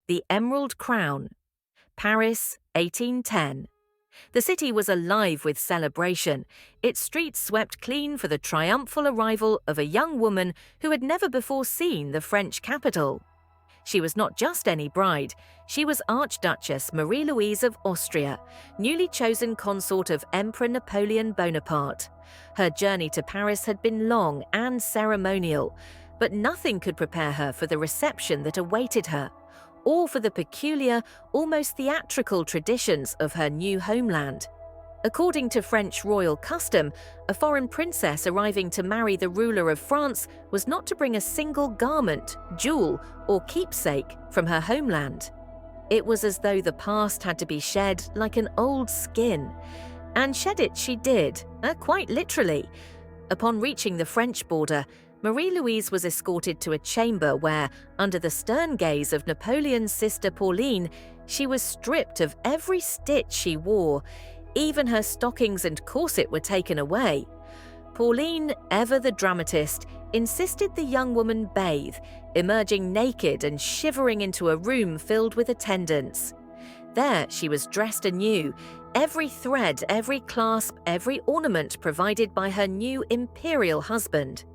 the Emerald Crown. Paris, 1810. The city was alive with celebration, its streets swept clean for the triumphal arrival of a young woman who had never before seen the French capital. She was not just any bride, she was Archduchess Marie-Louise of Austria, newly chosen consort of Emperor Napoleon Bonaparte. Her journey to Paris had been long and ceremonial, but nothing could prepare her for the reception that awaited her, or for the peculiar, almost theatrical traditions of her new homeland. According to French royal custom, a foreign princess arriving to marry the ruler of France was not to bring a single garment, jewel, or keepsake from her homeland. It was as though the past had to be shed like an old skin. And shed it she did, quite literally. Upon reaching the French border, Marie-Louise was escorted to a chamber where, under the stern gaze of Napoleon's sister Pauline, she was stripped of every stitch she wore. Even her stockings and corset were taken away. Pauline, ever the dramatist, insisted the young woman bathe, emerging naked and shivering into a room filled with attendants. There she was dressed anew, every thread, every clasp, every ornament provided by her new imperial husband.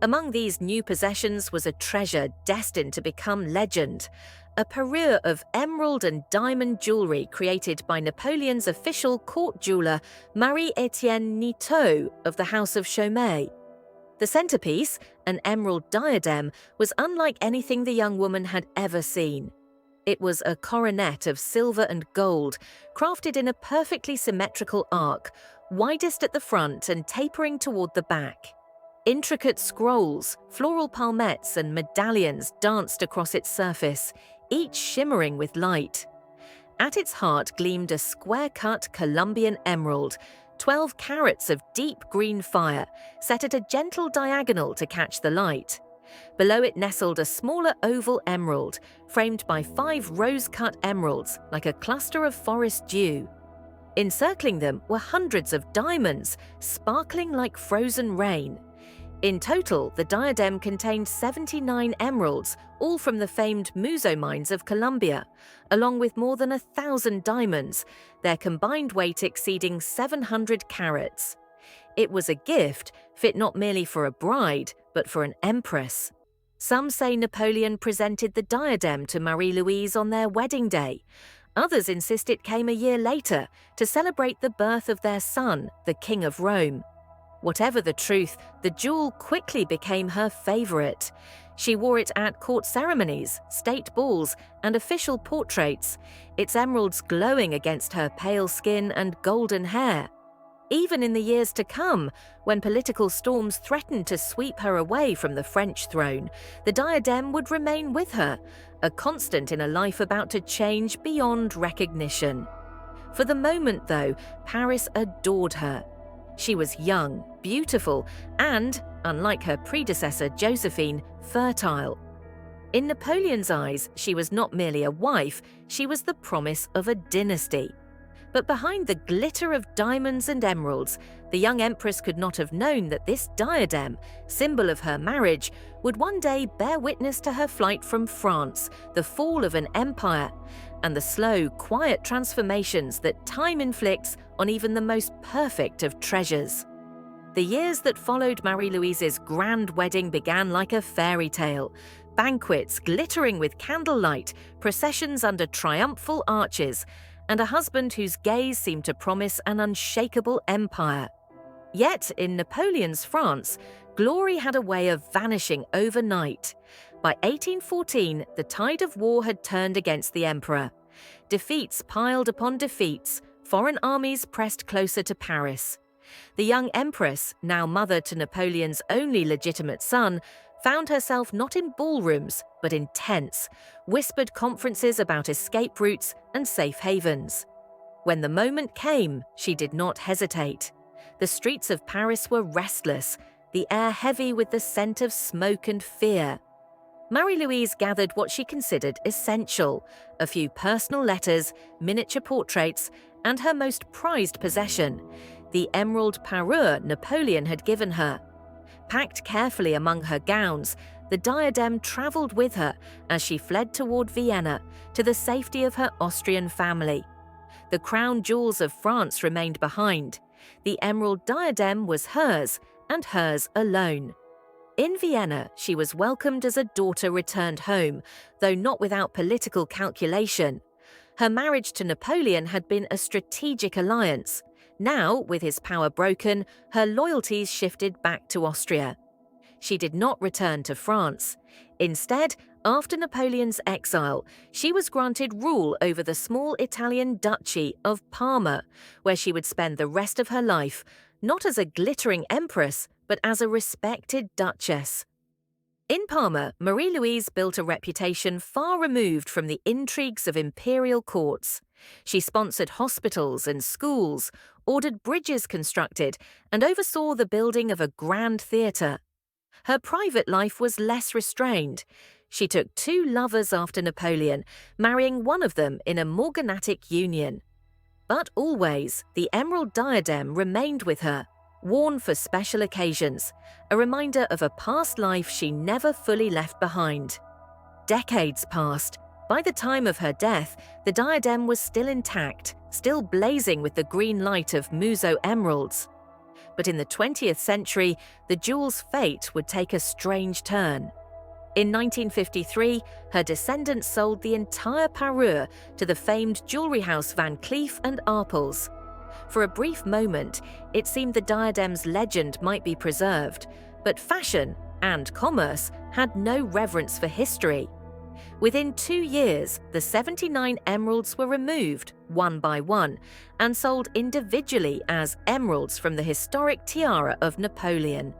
Among these new possessions was a treasure destined to become legend, a parure of emerald and diamond jewelry created by Napoleon's official court jeweler Marie-Étienne Niteau of the House of Chaumet. The centerpiece, an emerald diadem, was unlike anything the young woman had ever seen. It was a coronet of silver and gold, crafted in a perfectly symmetrical arc, widest at the front and tapering toward the back. Intricate scrolls, floral palmettes, and medallions danced across its surface, each shimmering with light. At its heart gleamed a square-cut Colombian emerald, 12 carats of deep green fire, set at a gentle diagonal to catch the light. Below it nestled a smaller oval emerald, framed by 5 rose-cut emeralds like a cluster of forest dew. Encircling them were hundreds of diamonds, sparkling like frozen rain. In total, the diadem contained 79 emeralds, all from the famed Muso mines of Colombia, along with more than 1,000 diamonds, their combined weight exceeding 700 carats. It was a gift fit not merely for a bride, but for an empress. Some say Napoleon presented the diadem to Marie-Louise on their wedding day. Others insist it came a year later to celebrate the birth of their son, the King of Rome. Whatever the truth, the jewel quickly became her favorite. She wore it at court ceremonies, state balls, and official portraits, its emeralds glowing against her pale skin and golden hair. Even in the years to come, when political storms threatened to sweep her away from the French throne, the diadem would remain with her, a constant in a life about to change beyond recognition. For the moment, though, Paris adored her. She was young, beautiful, and, unlike her predecessor Josephine, fertile. In Napoleon's eyes, she was not merely a wife, she was the promise of a dynasty. But behind the glitter of diamonds and emeralds, the young empress could not have known that this diadem, symbol of her marriage, would one day bear witness to her flight from France, the fall of an empire, and the slow, quiet transformations that time inflicts on even the most perfect of treasures. The years that followed Marie-Louise's grand wedding began like a fairy tale. Banquets glittering with candlelight, processions under triumphal arches, and a husband whose gaze seemed to promise an unshakable empire. Yet, in Napoleon's France, glory had a way of vanishing overnight. By 1814, the tide of war had turned against the emperor. Defeats piled upon defeats, foreign armies pressed closer to Paris. The young empress, now mother to Napoleon's only legitimate son, found herself not in ballrooms, but in tents, whispered conferences about escape routes and safe havens. When the moment came, she did not hesitate. The streets of Paris were restless, the air heavy with the scent of smoke and fear. Marie-Louise gathered what she considered essential: a few personal letters, miniature portraits, and her most prized possession, the emerald parure Napoleon had given her. Packed carefully among her gowns, The diadem traveled with her as she fled toward Vienna to the safety of her Austrian family. The crown jewels of France remained behind. The emerald diadem was hers, and hers alone. In Vienna, she was welcomed as a daughter returned home, though not without political calculation. Her marriage to Napoleon had been a strategic alliance. Now, with his power broken, her loyalties shifted back to Austria. She did not return to France. Instead, after Napoleon's exile, she was granted rule over the small Italian duchy of Parma, where she would spend the rest of her life, not as a glittering empress, but as a respected duchess. In Parma, Marie-Louise built a reputation far removed from the intrigues of imperial courts. She sponsored hospitals and schools, ordered bridges constructed, and oversaw the building of a grand theatre. Her private life was less restrained. She took 2 lovers after Napoleon, marrying one of them in a morganatic union. But always, the emerald diadem remained with her, worn for special occasions, a reminder of a past life she never fully left behind. Decades passed. By the time of her death, the diadem was still intact, still blazing with the green light of Muso emeralds. But in the 20th century, the jewel's fate would take a strange turn. In 1953, her descendants sold the entire parure to the famed jewelry house Van Cleef and Arpels. For a brief moment, it seemed the diadem's legend might be preserved, but fashion and commerce had no reverence for history. Within 2 years, the 79 emeralds were removed, one by one, and sold individually as emeralds from the historic tiara of Napoleon.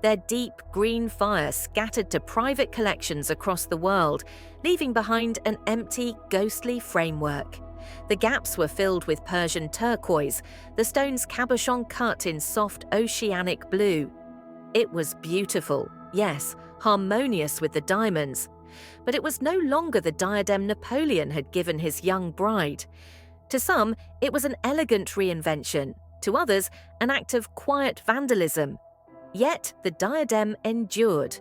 Their deep green fire scattered to private collections across the world, leaving behind an empty, ghostly framework. The gaps were filled with Persian turquoise, the stone's cabochon cut in soft oceanic blue. It was beautiful, yes, harmonious with the diamonds. But it was no longer the diadem Napoleon had given his young bride. To some, it was an elegant reinvention. To others, an act of quiet vandalism. Yet the diadem endured.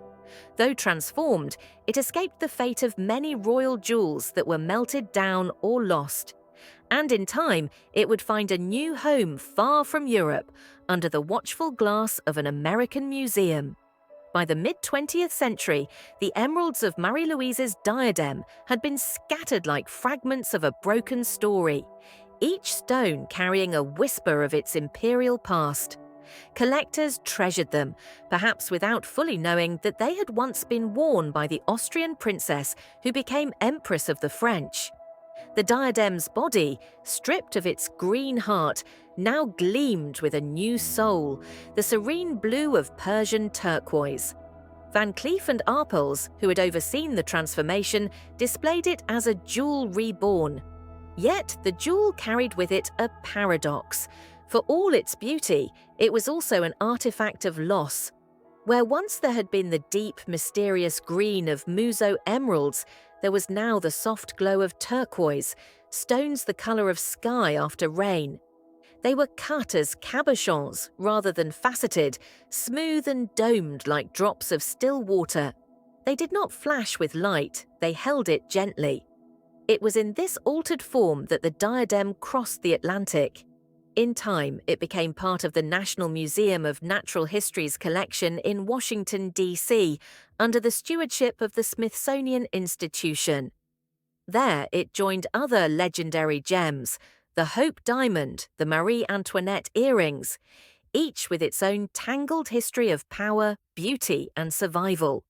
Though transformed, it escaped the fate of many royal jewels that were melted down or lost. And in time, it would find a new home far from Europe, under the watchful glass of an American museum. By the mid-20th century, the emeralds of Marie-Louise's diadem had been scattered like fragments of a broken story, each stone carrying a whisper of its imperial past. Collectors treasured them, perhaps without fully knowing that they had once been worn by the Austrian princess who became Empress of the French. The diadem's body, stripped of its green heart, now gleamed with a new soul, the serene blue of Persian turquoise. Van Cleef and Arpels, who had overseen the transformation, displayed it as a jewel reborn. Yet the jewel carried with it a paradox. For all its beauty, it was also an artifact of loss. Where once there had been the deep, mysterious green of Muso emeralds, there was now the soft glow of turquoise, stones the colour of sky after rain. They were cut as cabochons rather than faceted, smooth and domed like drops of still water. They did not flash with light, they held it gently. It was in this altered form that the diadem crossed the Atlantic. In time, it became part of the National Museum of Natural History's collection in Washington, D.C., under the stewardship of the Smithsonian Institution. There, it joined other legendary gems, the Hope Diamond, the Marie Antoinette earrings, each with its own tangled history of power, beauty, and survival.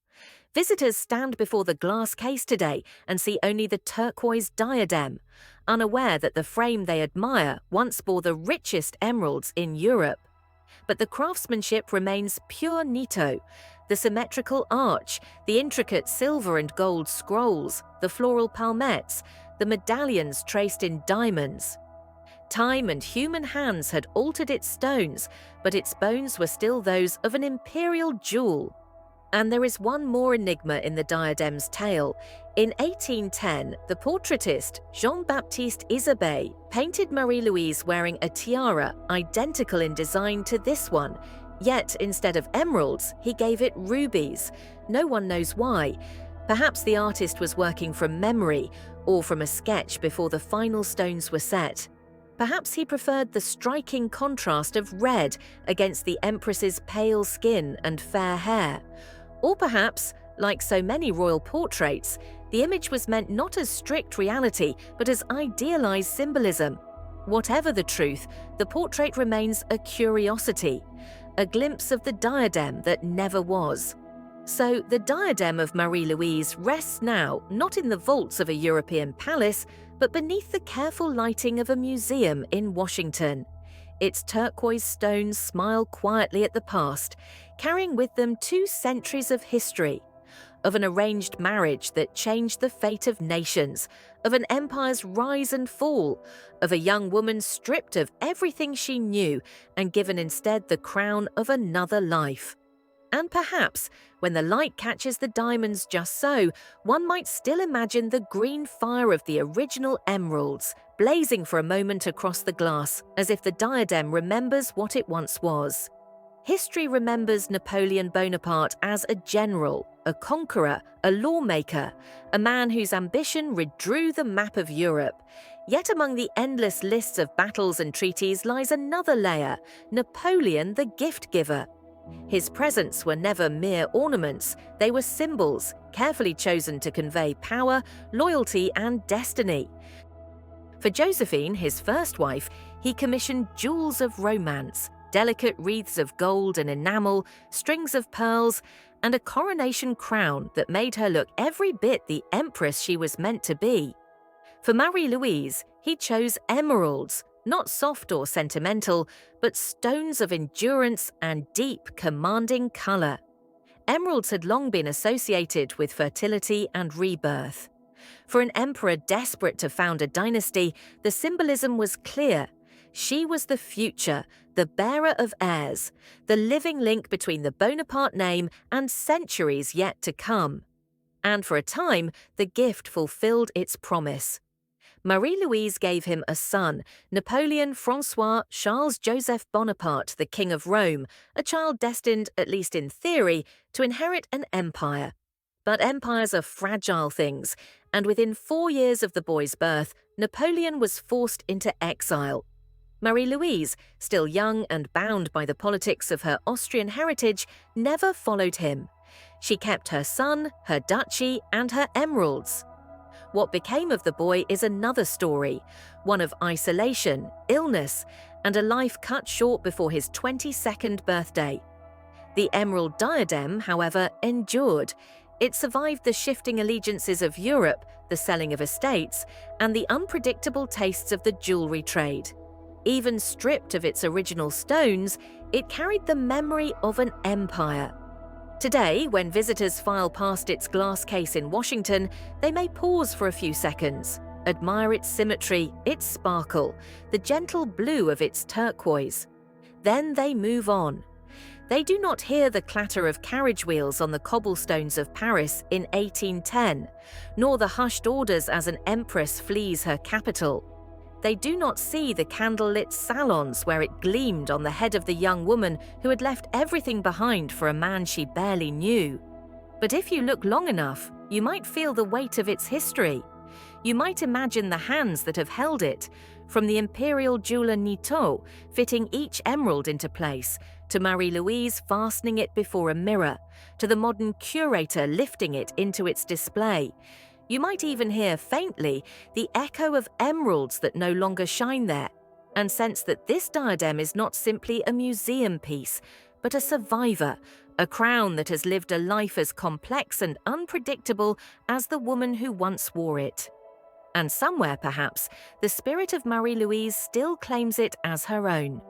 Visitors stand before the glass case today and see only the turquoise diadem, unaware that the frame they admire once bore the richest emeralds in Europe. But the craftsmanship remains pure Nito. The symmetrical arch, the intricate silver and gold scrolls, the floral palmettes, the medallions traced in diamonds. Time and human hands had altered its stones, but its bones were still those of an imperial jewel. And there is one more enigma in the diadem's tale. In 1810, the portraitist Jean-Baptiste Isabey painted Marie-Louise wearing a tiara identical in design to this one, Yet, instead of emeralds, he gave it rubies. No one knows why. Perhaps the artist was working from memory or from a sketch before the final stones were set. Perhaps he preferred the striking contrast of red against the empress's pale skin and fair hair. Or perhaps, like so many royal portraits, the image was meant not as strict reality but as idealized symbolism. Whatever the truth, the portrait remains a curiosity, a glimpse of the diadem that never was. So the diadem of Marie-Louise rests now not in the vaults of a European palace, but beneath the careful lighting of a museum in Washington. Its turquoise stones smile quietly at the past, carrying with them 2 centuries of history, of an arranged marriage that changed the fate of nations, of an empire's rise and fall, of a young woman stripped of everything she knew and given instead the crown of another life. And perhaps, when the light catches the diamonds just so, one might still imagine the green fire of the original emeralds, blazing for a moment across the glass, as if the diadem remembers what it once was. History remembers Napoleon Bonaparte as a general, a conqueror, a lawmaker, a man whose ambition redrew the map of Europe. Yet among the endless lists of battles and treaties lies another layer, Napoleon the gift-giver. His presents were never mere ornaments, they were symbols, carefully chosen to convey power, loyalty, and destiny. For Josephine, his first wife, he commissioned jewels of romance, delicate wreaths of gold and enamel, strings of pearls, and a coronation crown that made her look every bit the empress she was meant to be. For Marie-Louise, he chose emeralds, not soft or sentimental, but stones of endurance and deep, commanding color. Emeralds had long been associated with fertility and rebirth. For an emperor desperate to found a dynasty, the symbolism was clear. She was the future, the bearer of heirs, the living link between the Bonaparte name and centuries yet to come. And for a time, the gift fulfilled its promise. Marie-Louise gave him a son, Napoleon Francois Charles Joseph Bonaparte, the King of Rome, a child destined, at least in theory, to inherit an empire. But empires are fragile things, and within 4 years of the boy's birth, Napoleon was forced into exile. Marie-Louise, still young and bound by the politics of her Austrian heritage, never followed him. She kept her son, her duchy, and her emeralds. What became of the boy is another story, one of isolation, illness, and a life cut short before his 22nd birthday. The emerald diadem, however, endured. It survived the shifting allegiances of Europe, the selling of estates, and the unpredictable tastes of the jewelry trade. Even stripped of its original stones, it carried the memory of an empire. Today, when visitors file past its glass case in Washington, they may pause for a few seconds, admire its symmetry, its sparkle, the gentle blue of its turquoise. Then they move on. They do not hear the clatter of carriage wheels on the cobblestones of Paris in 1810, nor the hushed orders as an empress flees her capital. They do not see the candle-lit salons where it gleamed on the head of the young woman who had left everything behind for a man she barely knew. But if you look long enough, you might feel the weight of its history. You might imagine the hands that have held it, from the imperial jeweler Nitto fitting each emerald into place, to Marie-Louise fastening it before a mirror, to the modern curator lifting it into its display. You might even hear faintly the echo of emeralds that no longer shine there, and sense that this diadem is not simply a museum piece, but a survivor, a crown that has lived a life as complex and unpredictable as the woman who once wore it. And somewhere, perhaps, the spirit of Marie-Louise still claims it as her own.